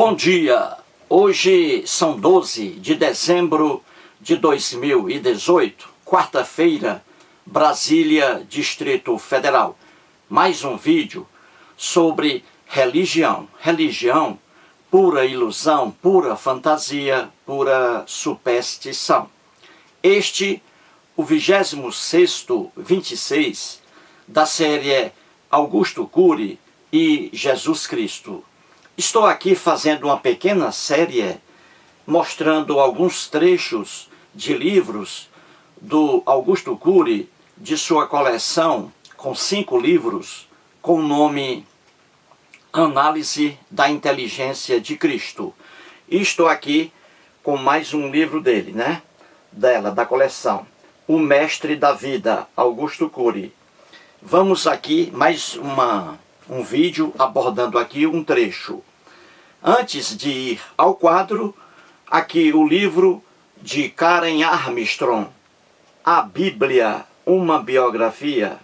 Bom dia! Hoje são 12 de dezembro de 2018, quarta-feira, Brasília, Distrito Federal. Mais um vídeo sobre religião. Religião, pura ilusão, pura fantasia, pura superstição. Este, o 26º, 26, da série Augusto Cury e Jesus Cristo. Estou aqui fazendo uma pequena série mostrando alguns trechos de livros do Augusto Cury, de sua coleção com 5 livros, com o nome Análise da Inteligência de Cristo. E estou aqui com mais um livro dele, da coleção, O Mestre da Vida, Augusto Cury. Vamos aqui mais um vídeo abordando aqui um trecho. Antes de ir ao quadro, aqui o livro de Karen Armstrong, A Bíblia, uma biografia.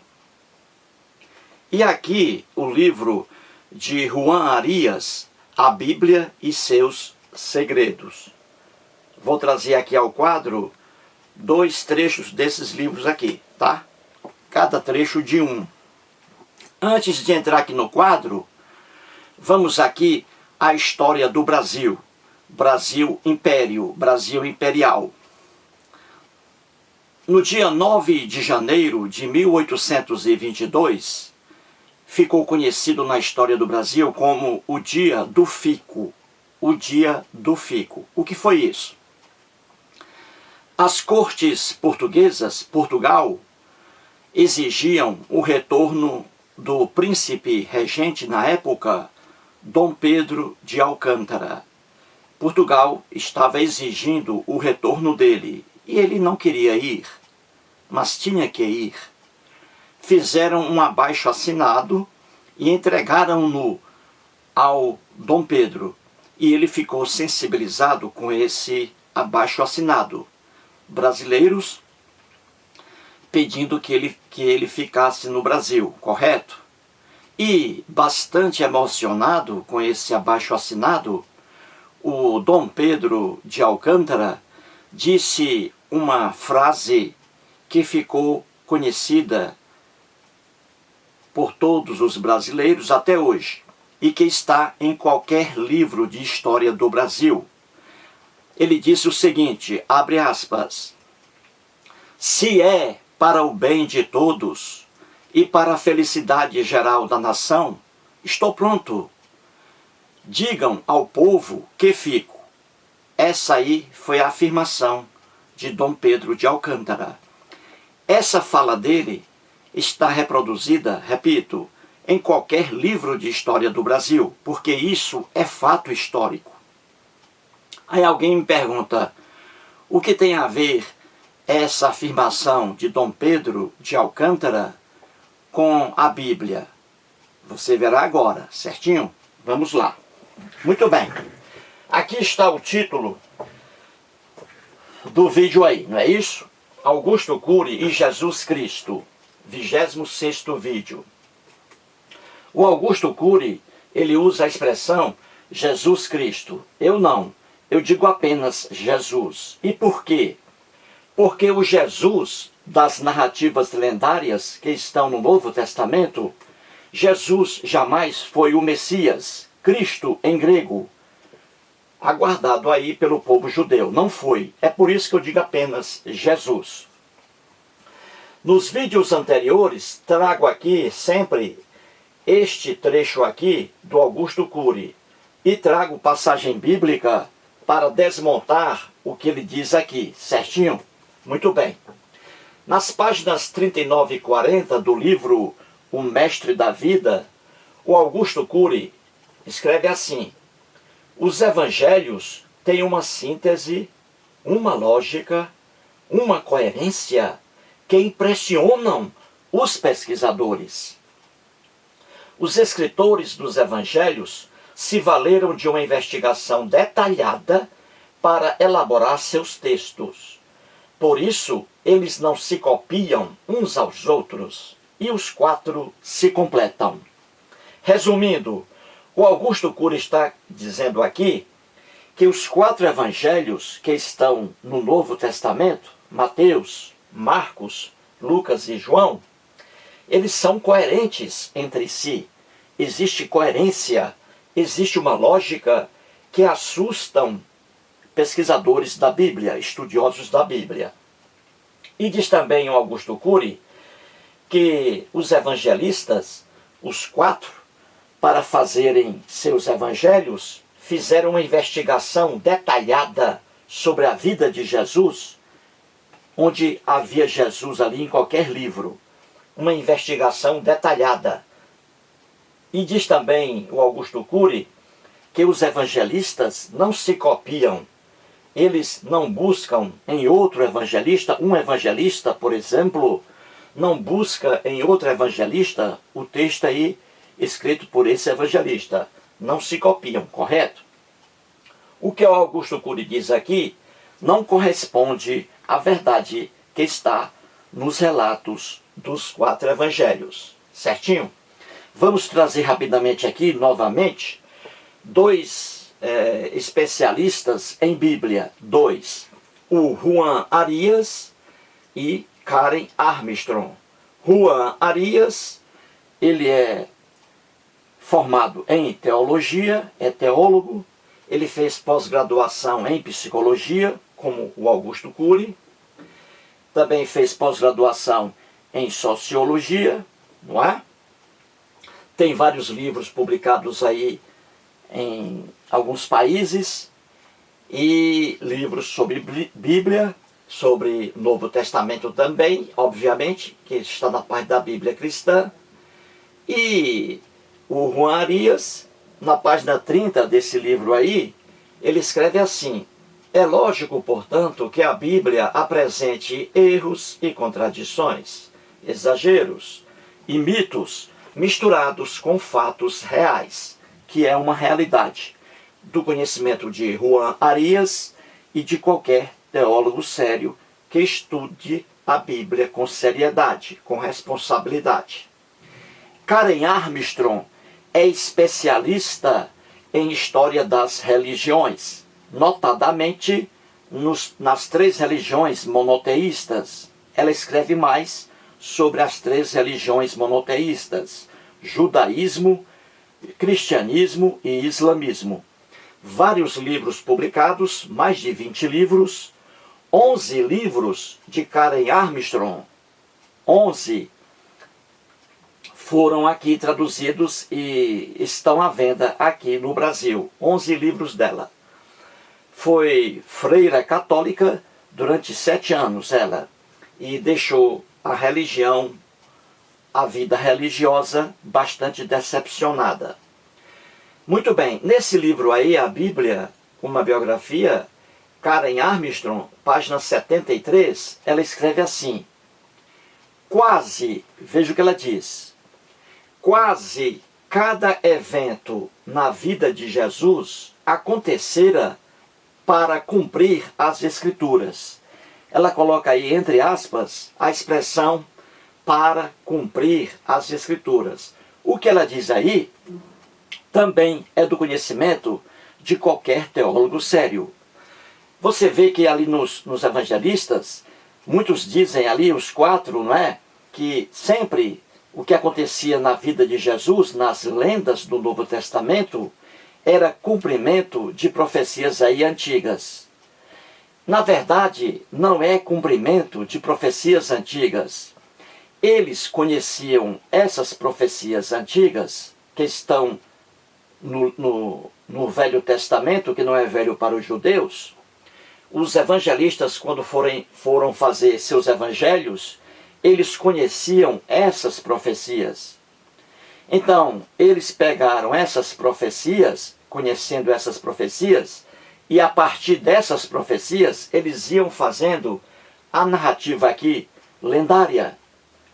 E aqui o livro de Juan Arias, A Bíblia e seus segredos. Vou trazer aqui ao quadro 2 trechos desses livros aqui, tá? Cada trecho de um. Antes de entrar aqui no quadro, vamos aqui à história do Brasil. Brasil Império, Brasil Imperial. No dia 9 de janeiro de 1822, ficou conhecido na história do Brasil como o Dia do Fico. O Dia do Fico. O que foi isso? As cortes portuguesas, Portugal, exigiam o retorno do príncipe regente na época, Dom Pedro de Alcântara. Portugal estava exigindo o retorno dele e ele não queria ir, mas tinha que ir. Fizeram um abaixo-assinado e entregaram-no ao Dom Pedro e ele ficou sensibilizado com esse abaixo-assinado. Brasileiros pedindo que ele ficasse no Brasil, correto? E, bastante emocionado com esse abaixo-assinado, o Dom Pedro de Alcântara disse uma frase que ficou conhecida por todos os brasileiros até hoje, e que está em qualquer livro de história do Brasil. Ele disse o seguinte, abre aspas, se é para o bem de todos e para a felicidade geral da nação, estou pronto. Digam ao povo que fico. Essa aí foi a afirmação de Dom Pedro de Alcântara. Essa fala dele está reproduzida, repito, em qualquer livro de história do Brasil, porque isso é fato histórico. Aí alguém me pergunta, o que tem a ver essa afirmação de Dom Pedro de Alcântara com a Bíblia? Você verá agora, certinho? Vamos lá. Muito bem. Aqui está o título do vídeo aí, não é isso? Augusto Cury e Jesus Cristo, 26º vídeo. O Augusto Cury, ele usa a expressão Jesus Cristo. Eu não. Eu digo apenas Jesus. E por quê? Porque o Jesus das narrativas lendárias que estão no Novo Testamento, Jesus jamais foi o Messias, Cristo em grego, aguardado aí pelo povo judeu. Não foi. É por isso que eu digo apenas Jesus. Nos vídeos anteriores, trago aqui sempre este trecho aqui do Augusto Cury e trago passagem bíblica para desmontar o que ele diz aqui, certinho? Muito bem. Nas páginas 39 e 40 do livro O Mestre da Vida, o Augusto Cury escreve assim, os evangelhos têm uma síntese, uma lógica, uma coerência que impressionam os pesquisadores. Os escritores dos evangelhos se valeram de uma investigação detalhada para elaborar seus textos. Por isso, eles não se copiam uns aos outros, e os 4 se completam. Resumindo, O Augusto Cury está dizendo aqui que os 4 evangelhos que estão no Novo Testamento, Mateus, Marcos, Lucas e João, eles são coerentes entre si. Existe coerência, existe uma lógica que assustam pesquisadores da Bíblia, estudiosos da Bíblia. E diz também o Augusto Cury que os evangelistas, os 4, para fazerem seus evangelhos, fizeram uma investigação detalhada sobre a vida de Jesus, onde havia Jesus ali em qualquer livro. Uma investigação detalhada. E diz também o Augusto Cury que os evangelistas não se copiam. Eles não buscam em outro evangelista, um evangelista, por exemplo, não busca em outro evangelista o texto aí escrito por esse evangelista. Não se copiam, correto? O que o Augusto Cury diz aqui não corresponde à verdade que está nos relatos dos 4 evangelhos. Certinho? Vamos trazer rapidamente aqui, novamente, 2 especialistas em Bíblia. 2. O Juan Arias e Karen Armstrong. Juan Arias, ele é formado em teologia, é teólogo, ele fez pós-graduação em psicologia, como o Augusto Cury, também fez pós-graduação em sociologia, não é? Tem vários livros publicados aí em alguns países, e livros sobre Bíblia, sobre Novo Testamento também, obviamente, que está na parte da Bíblia cristã. E o Juan Arias, na página 30 desse livro aí, ele escreve assim: é lógico, portanto, que a Bíblia apresente erros e contradições, exageros e mitos misturados com fatos reais, que é uma realidade do conhecimento de Juan Arias e de qualquer teólogo sério que estude a Bíblia com seriedade, com responsabilidade. Karen Armstrong é especialista em história das religiões, notadamente nas 3 religiões monoteístas. Ela escreve mais sobre as 3 religiões monoteístas: judaísmo, cristianismo e islamismo. Vários livros publicados, mais de 20 livros, 11 livros de Karen Armstrong. 11 foram aqui traduzidos e estão à venda aqui no Brasil. 11 livros dela. Foi freira católica durante 7 anos, ela, e deixou a religião, a vida religiosa, bastante decepcionada. Muito bem, nesse livro aí, a Bíblia, uma biografia, Karen Armstrong, página 73, ela escreve assim: quase, veja o que ela diz, quase cada evento na vida de Jesus acontecera para cumprir as Escrituras. Ela coloca aí, entre aspas, a expressão para cumprir as Escrituras. O que ela diz aí também é do conhecimento de qualquer teólogo sério. Você vê que ali nos evangelistas, muitos dizem ali, os 4, não é? Que sempre o que acontecia na vida de Jesus, nas lendas do Novo Testamento, era cumprimento de profecias aí antigas. Na verdade, não é cumprimento de profecias antigas. Eles conheciam essas profecias antigas, que estão no Velho Testamento, que não é velho para os judeus. Os evangelistas, quando foram fazer seus evangelhos, eles conheciam essas profecias. Então, eles pegaram essas profecias, conhecendo essas profecias, e a partir dessas profecias, eles iam fazendo a narrativa aqui, lendária.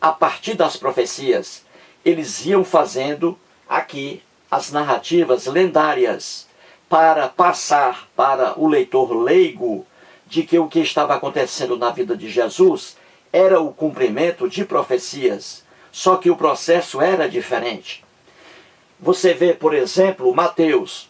A partir das profecias, eles iam fazendo aqui as narrativas lendárias, para passar para o leitor leigo de que o que estava acontecendo na vida de Jesus era o cumprimento de profecias, só que o processo era diferente. Você vê, por exemplo, Mateus.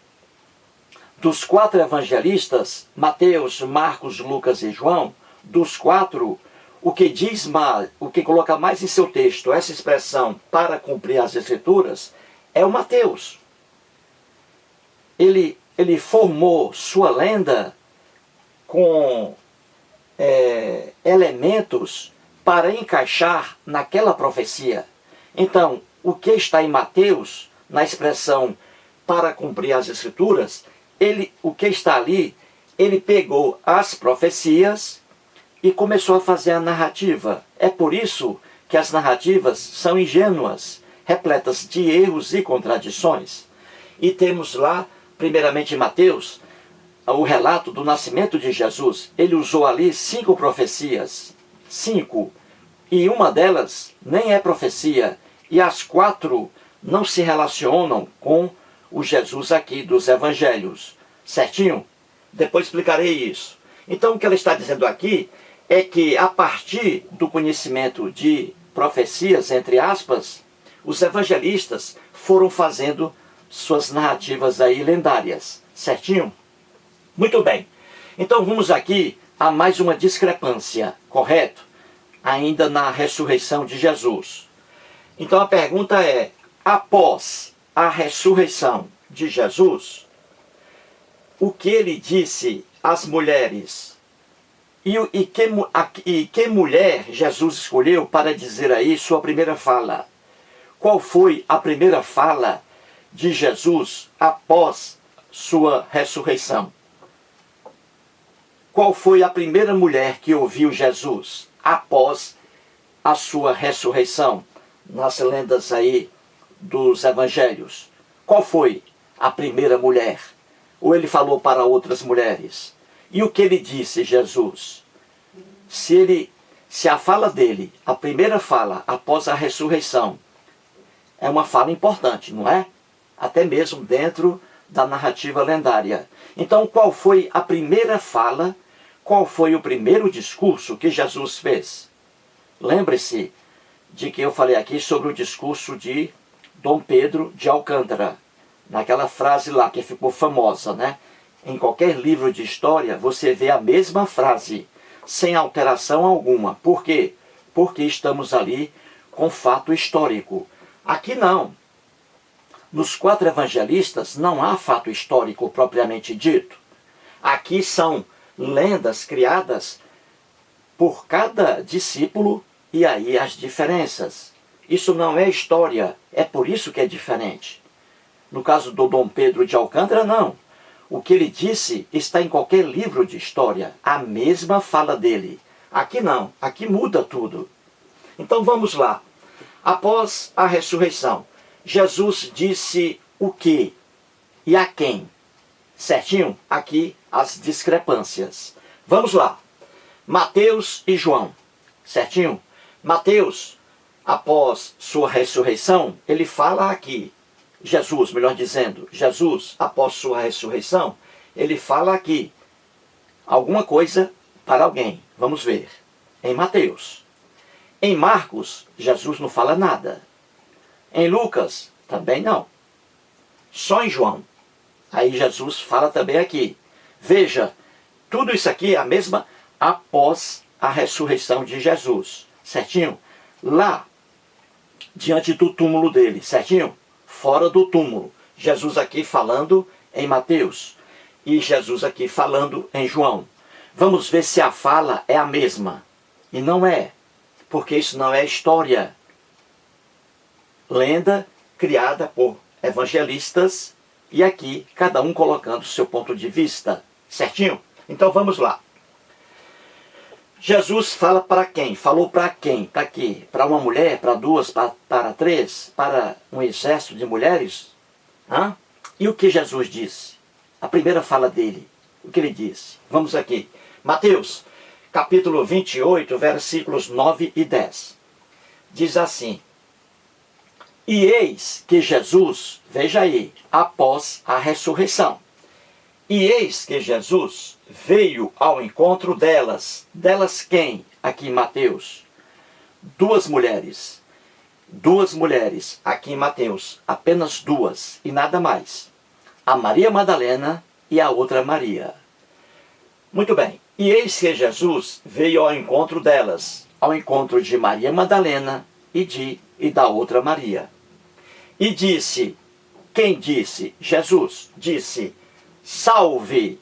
Dos 4 evangelistas, Mateus, Marcos, Lucas e João, dos 4, o que diz mais, o que coloca mais em seu texto essa expressão para cumprir as Escrituras, é o Mateus. Ele formou sua lenda com elementos para encaixar naquela profecia. Então, o que está em Mateus, na expressão para cumprir as Escrituras, o que está ali, ele pegou as profecias e começou a fazer a narrativa. É por isso que as narrativas são ingênuas, repletas de erros e contradições. E temos lá, primeiramente em Mateus, o relato do nascimento de Jesus. Ele usou ali 5 profecias. 5. E uma delas nem é profecia. E as 4 não se relacionam com o Jesus aqui dos evangelhos. Certinho? Depois explicarei isso. Então o que ela está dizendo aqui é que a partir do conhecimento de profecias, entre aspas, os evangelistas foram fazendo suas narrativas aí lendárias. Certinho? Muito bem. Então vamos aqui a mais uma discrepância, correto? Ainda na ressurreição de Jesus. Então a pergunta é, após a ressurreição de Jesus, o que ele disse às mulheres? E que mulher Jesus escolheu para dizer aí sua primeira fala? Qual foi a primeira fala de Jesus após sua ressurreição? Qual foi a primeira mulher que ouviu Jesus após a sua ressurreição? Nas lendas aí dos evangelhos. Qual foi a primeira mulher? Ou ele falou para outras mulheres? E o que ele disse, Jesus? Se a fala dele, a primeira fala após a ressurreição, é uma fala importante, não é? Até mesmo dentro da narrativa lendária. Então, qual foi a primeira fala? Qual foi o primeiro discurso que Jesus fez? Lembre-se de que eu falei aqui sobre o discurso de Dom Pedro de Alcântara. Naquela frase lá que ficou famosa, né? Em qualquer livro de história, você vê a mesma frase, sem alteração alguma. Por quê? Porque estamos ali com fato histórico. Aqui não. Nos 4 evangelistas não há fato histórico propriamente dito. Aqui são lendas criadas por cada discípulo e aí as diferenças. Isso não é história, é por isso que é diferente. No caso do Dom Pedro de Alcântara, não. O que ele disse está em qualquer livro de história, a mesma fala dele. Aqui não, aqui muda tudo. Então vamos lá. Após a ressurreição, Jesus disse o quê e a quem? Certinho? Aqui as discrepâncias. Vamos lá. Mateus e João. Certinho? Mateus, após sua ressurreição, ele fala aqui. Jesus, melhor dizendo, Jesus, após sua ressurreição, ele fala aqui alguma coisa para alguém. Vamos ver. Em Mateus. Em Marcos, Jesus não fala nada. Em Lucas, também não. Só em João. Aí Jesus fala também aqui. Veja, tudo isso aqui é a mesma após a ressurreição de Jesus. Certinho? Lá, diante do túmulo dele. Certinho? Fora do túmulo. Jesus aqui falando em Mateus. E Jesus aqui falando em João. Vamos ver se a fala é a mesma. E não é. Porque isso não é história. Lenda criada por evangelistas. E aqui, cada um colocando o seu ponto de vista. Certinho? Então vamos lá. Jesus fala para quem? Falou para quem? Para quê? Para uma mulher? Para 2? Para 3? Para um exército de mulheres? Hã? E o que Jesus disse? A primeira fala dele. O que ele disse? Vamos aqui. Mateus, capítulo 28, versículos 9 e 10. Diz assim. E eis que Jesus, veja aí, após a ressurreição. E eis que Jesus veio ao encontro delas. Delas quem? Aqui em Mateus. 2 mulheres. duas mulheres aqui em Mateus, apenas duas e nada mais. A Maria Madalena e a outra Maria. Muito bem, e eis que Jesus veio ao encontro delas, ao encontro de Maria Madalena e da outra Maria. E disse, quem disse? Jesus disse, salve!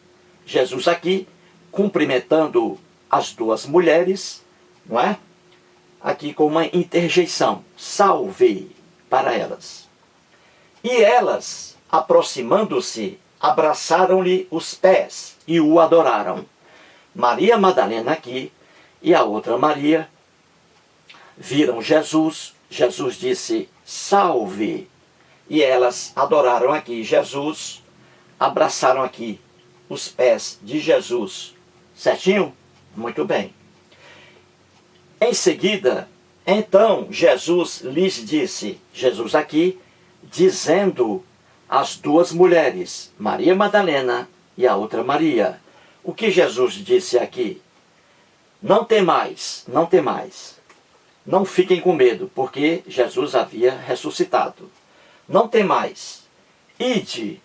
Jesus aqui, cumprimentando as duas mulheres, não é? Aqui com uma interjeição, salve para elas. E elas, aproximando-se, abraçaram-lhe os pés e o adoraram. Maria Madalena aqui e a outra Maria viram Jesus. Jesus disse, salve. E elas adoraram aqui Jesus, abraçaram aqui os pés de Jesus. Certinho? Muito bem. Em seguida, então Jesus lhes disse, Jesus aqui, dizendo às duas mulheres, Maria Madalena e a outra Maria, o que Jesus disse aqui? Não temais, não temais. Não fiquem com medo, porque Jesus havia ressuscitado. Não temais. Ide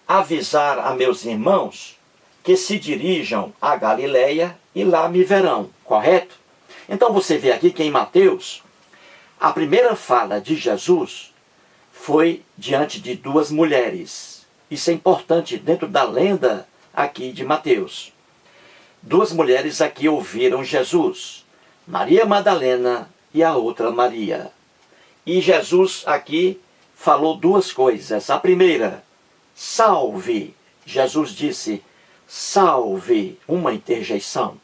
avisar a meus irmãos que se dirijam a Galileia e lá me verão. Correto? Então você vê aqui que em Mateus, a primeira fala de Jesus foi diante de duas mulheres. Isso é importante dentro da lenda aqui de Mateus. Duas mulheres aqui ouviram Jesus, Maria Madalena e a outra Maria. E Jesus aqui falou duas coisas. A primeira, salve. Jesus disse, salve, uma interjeição.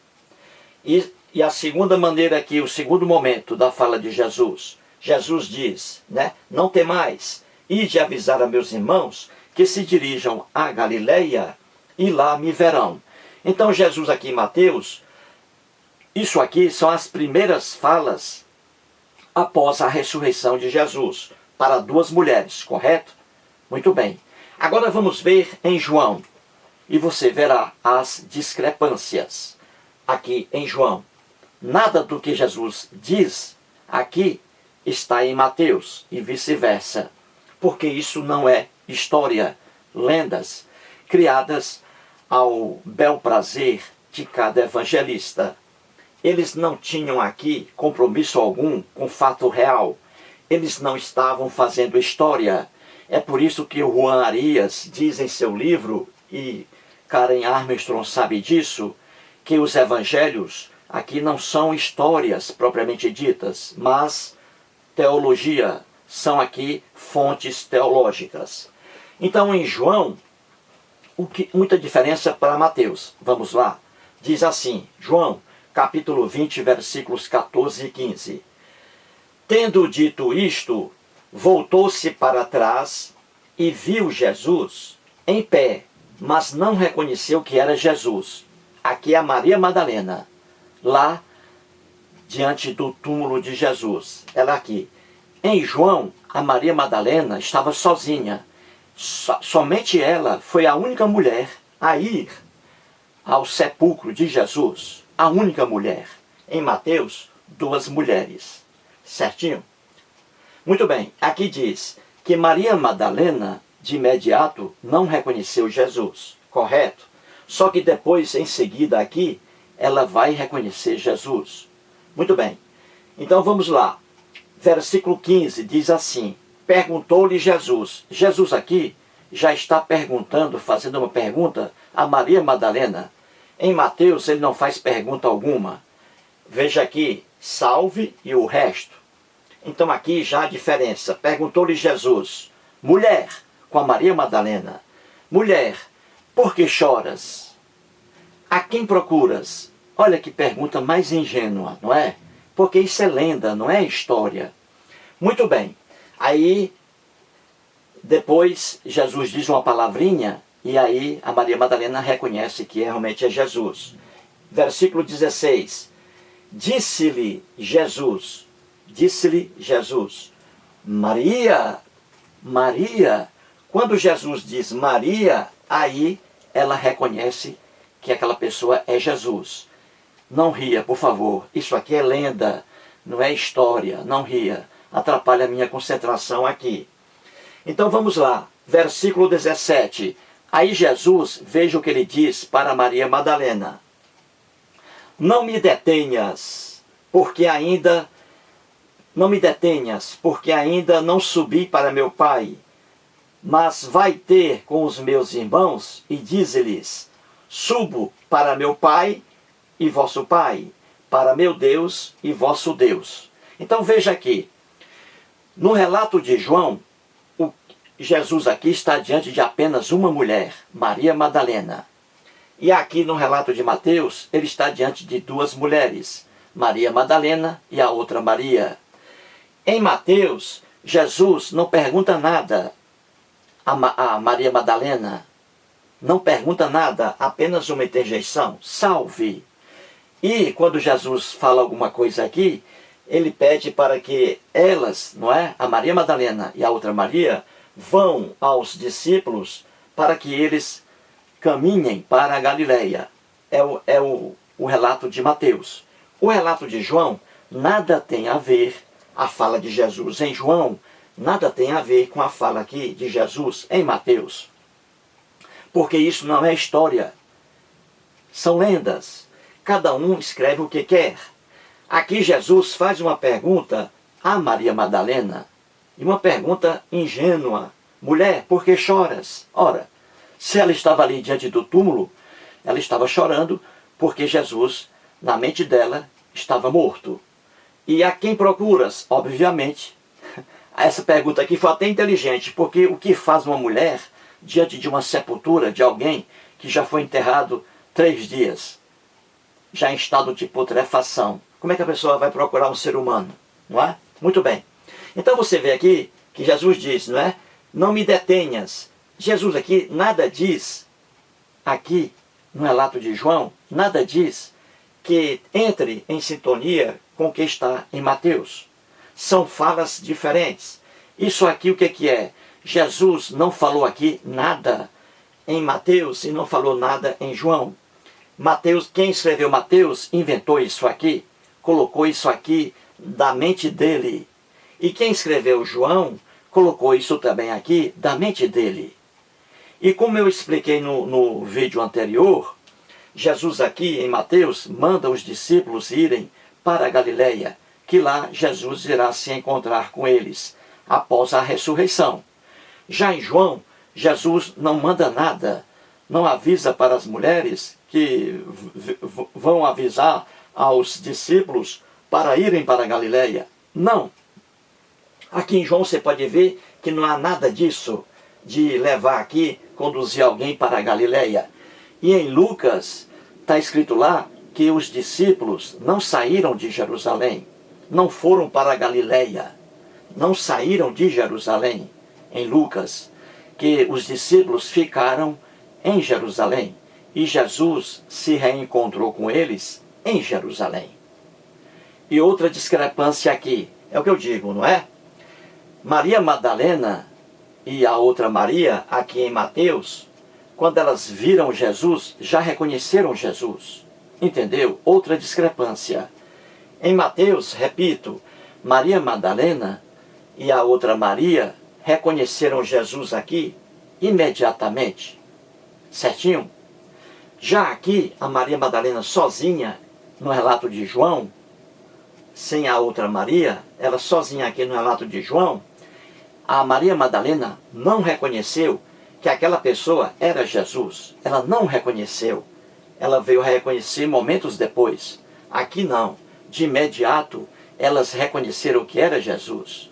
E a segunda maneira aqui, o segundo momento da fala de Jesus, Jesus diz, né, não temais, ide avisar a meus irmãos que se dirijam a Galileia e lá me verão. Então Jesus aqui em Mateus, isso aqui são as primeiras falas após a ressurreição de Jesus, para duas mulheres, correto? Muito bem. Agora vamos ver em João, e você verá as discrepâncias aqui em João. Nada do que Jesus diz aqui está em Mateus e vice-versa, porque isso não é história, lendas criadas ao bel prazer de cada evangelista. Eles não tinham aqui compromisso algum com fato real. Eles não estavam fazendo história. É por isso que o Juan Arias diz em seu livro, e Karen Armstrong sabe disso, que os evangelhos aqui não são histórias propriamente ditas, mas teologia, são aqui fontes teológicas. Então em João, muita diferença para Mateus. Vamos lá. Diz assim, João, capítulo 20, versículos 14 e 15. Tendo dito isto, voltou-se para trás e viu Jesus em pé, mas não reconheceu que era Jesus. Aqui é a Maria Madalena, lá diante do túmulo de Jesus. Ela aqui. Em João, a Maria Madalena estava sozinha. Somente ela foi a única mulher a ir ao sepulcro de Jesus. A única mulher. Em Mateus, duas mulheres. Certinho? Muito bem. Aqui diz que Maria Madalena, de imediato, não reconheceu Jesus. Correto? Só que depois, em seguida aqui, ela vai reconhecer Jesus. Muito bem. Então vamos lá. Versículo 15 diz assim, perguntou-lhe Jesus. Jesus aqui já está perguntando, fazendo uma pergunta a Maria Madalena. Em Mateus ele não faz pergunta alguma. Veja aqui, salve e o resto. Então aqui já a diferença. Perguntou-lhe Jesus, mulher, com a Maria Madalena, mulher, por que choras? A quem procuras? Olha que pergunta mais ingênua, não é? Porque isso é lenda, não é história. Muito bem. Aí, depois, Jesus diz uma palavrinha, e aí a Maria Madalena reconhece que realmente é Jesus. Versículo 16. Disse-lhe Jesus, Maria, Maria. Quando Jesus diz Maria, aí ela reconhece que aquela pessoa é Jesus. Não ria, por favor. Isso aqui é lenda, não é história. Não ria. atrapalha a minha concentração aqui. Então vamos lá, versículo 17. Aí Jesus, veja o que ele diz para Maria Madalena. Não me detenhas, porque ainda não subi para meu Pai, mas vai ter com os meus irmãos e dize-lhes, subo para meu Pai e vosso Pai, para meu Deus e vosso Deus. Então veja aqui, no relato de João, Jesus aqui está diante de apenas uma mulher, Maria Madalena. E aqui no relato de Mateus, ele está diante de duas mulheres, Maria Madalena e a outra Maria. Em Mateus, Jesus não pergunta nada a Maria Madalena, não pergunta nada, apenas uma interjeição, salve. E quando Jesus fala alguma coisa aqui, ele pede para que elas, não é, a Maria Madalena e a outra Maria, vão aos discípulos para que eles caminhem para a Galileia. É o relato de Mateus. O relato de João nada tem a ver, a fala de Jesus em João, nada tem a ver com a fala aqui de Jesus em Mateus. Porque isso não é história. São lendas. Cada um escreve o que quer. Aqui Jesus faz uma pergunta a Maria Madalena. E uma pergunta ingênua. Mulher, por que choras? Ora, se ela estava ali diante do túmulo, ela estava chorando porque Jesus, na mente dela, estava morto. E a quem procuras? Obviamente. Essa pergunta aqui foi até inteligente, porque o que faz uma mulher diante de uma sepultura de alguém que já foi enterrado 3 dias, já em estado de putrefação? Como é que a pessoa vai procurar um ser humano? Não é? Muito bem. Então você vê aqui que Jesus diz, não é? Não me detenhas. Jesus aqui nada diz, aqui no relato de João, nada diz que entre em sintonia com o que está em Mateus. São falas diferentes. Isso aqui o que é? Jesus não falou aqui nada em Mateus e não falou nada em João. Mateus, quem escreveu Mateus inventou isso aqui, colocou isso aqui da mente dele. E quem escreveu João colocou isso também aqui da mente dele. E como eu expliquei no vídeo anterior, Jesus aqui em Mateus manda os discípulos irem para a Galileia, que lá Jesus irá se encontrar com eles após a ressurreição. Já em João, Jesus não manda nada, não avisa para as mulheres que vão avisar aos discípulos para irem para a Galileia. Não. Aqui em João você pode ver que não há nada disso, de levar aqui, conduzir alguém para a Galileia. E em Lucas está escrito lá que os discípulos não saíram de Jerusalém, não foram para a Galileia, não saíram de Jerusalém. Em Lucas, que os discípulos ficaram em Jerusalém e Jesus se reencontrou com eles em Jerusalém. E outra discrepância aqui, é o que eu digo, não é? Maria Madalena e a outra Maria, aqui em Mateus, quando elas viram Jesus, já reconheceram Jesus. Entendeu? Outra discrepância. Em Mateus, repito, Maria Madalena e a outra Maria reconheceram Jesus aqui imediatamente. Certinho? Já aqui, a Maria Madalena sozinha, no relato de João, sem a outra Maria, ela sozinha aqui no relato de João, a Maria Madalena não reconheceu que aquela pessoa era Jesus. Ela não reconheceu. Ela veio reconhecer momentos depois. Aqui não. De imediato, elas reconheceram que era Jesus.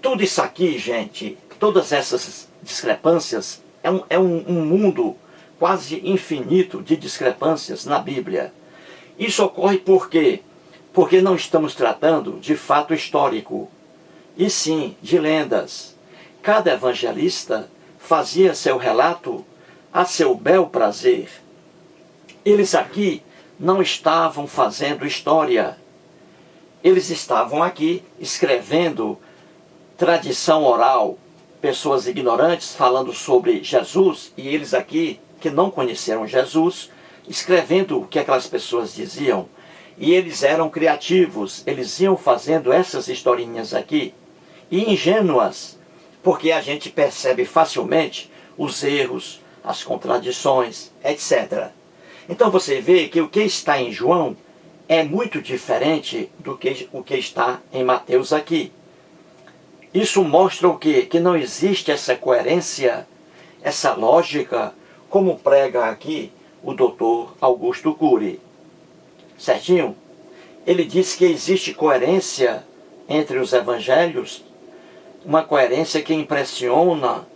Tudo isso aqui, gente, todas essas discrepâncias, é um mundo quase infinito de discrepâncias na Bíblia. Isso ocorre por quê? Porque não estamos tratando de fato histórico, e sim de lendas. Cada evangelista fazia seu relato a seu bel prazer. Eles aqui não estavam fazendo história. Eles estavam aqui escrevendo tradição oral, pessoas ignorantes falando sobre Jesus, e eles aqui, que não conheceram Jesus, escrevendo o que aquelas pessoas diziam. E eles eram criativos, eles iam fazendo essas historinhas aqui, e ingênuas, porque a gente percebe facilmente os erros, as contradições, etc. Então você vê que o que está em João é muito diferente do que o que está em Mateus aqui. Isso mostra o quê? Que não existe essa coerência, essa lógica, como prega aqui o doutor Augusto Cury. Certinho? Ele diz que existe coerência entre os evangelhos, uma coerência que impressiona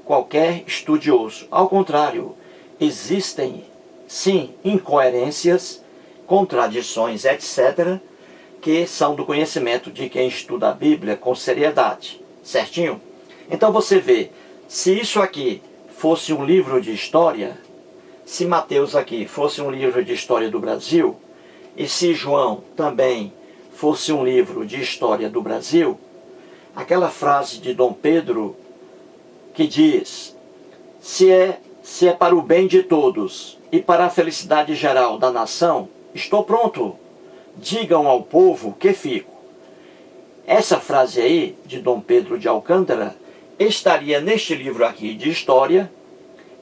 qualquer estudioso. Ao contrário, existem, sim, incoerências, contradições, etc., que são do conhecimento de quem estuda a Bíblia com seriedade. Certinho? Então você vê, se isso aqui fosse um livro de história, se Mateus aqui fosse um livro de história do Brasil, e se João também fosse um livro de história do Brasil, aquela frase de Dom Pedro que diz: se é para o bem de todos e para a felicidade geral da nação, estou pronto. Digam ao povo que fico. Essa frase aí, de Dom Pedro de Alcântara, estaria neste livro aqui de história,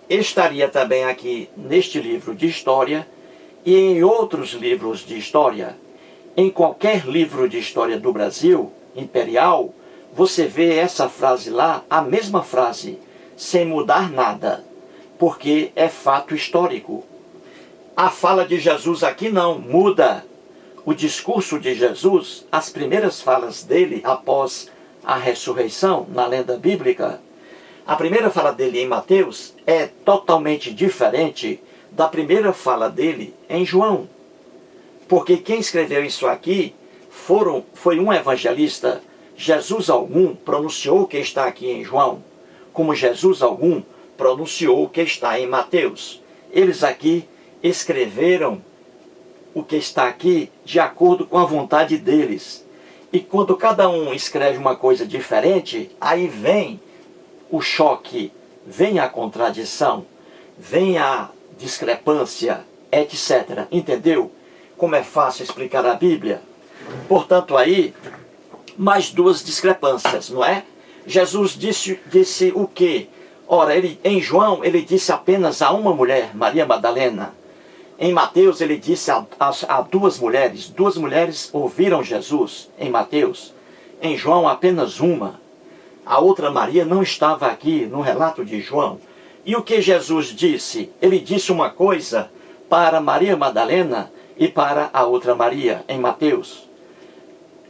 estaria também aqui neste livro de história e em outros livros de história. Em qualquer livro de história do Brasil, imperial, você vê essa frase lá, a mesma frase, sem mudar nada, porque é fato histórico. A fala de Jesus aqui não muda. O discurso de Jesus, as primeiras falas dele após a ressurreição, na lenda bíblica, a primeira fala dele em Mateus é totalmente diferente da primeira fala dele em João. Porque quem escreveu isso aqui foi um evangelista. Jesus algum pronunciou o que está aqui em João, como Jesus algum pronunciou o que está em Mateus. Eles aqui escreveram o que está aqui de acordo com a vontade deles. E quando cada um escreve uma coisa diferente, aí vem o choque, vem a contradição, vem a discrepância, etc. Entendeu? Como é fácil explicar a Bíblia? Portanto, aí, mais duas discrepâncias, não é? Jesus disse o quê? Ora, em João, ele disse apenas a uma mulher, Maria Madalena. Em Mateus, ele disse a duas mulheres ouviram Jesus em Mateus. Em João, apenas uma. A outra Maria não estava aqui no relato de João. E o que Jesus disse? Ele disse uma coisa para Maria Madalena e para a outra Maria, em Mateus.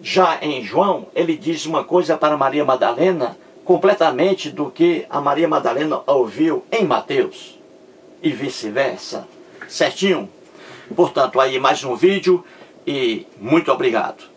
Já em João, ele diz uma coisa para Maria Madalena, completamente do que a Maria Madalena ouviu em Mateus. E vice-versa. Certinho? Portanto, aí mais um vídeo e muito obrigado.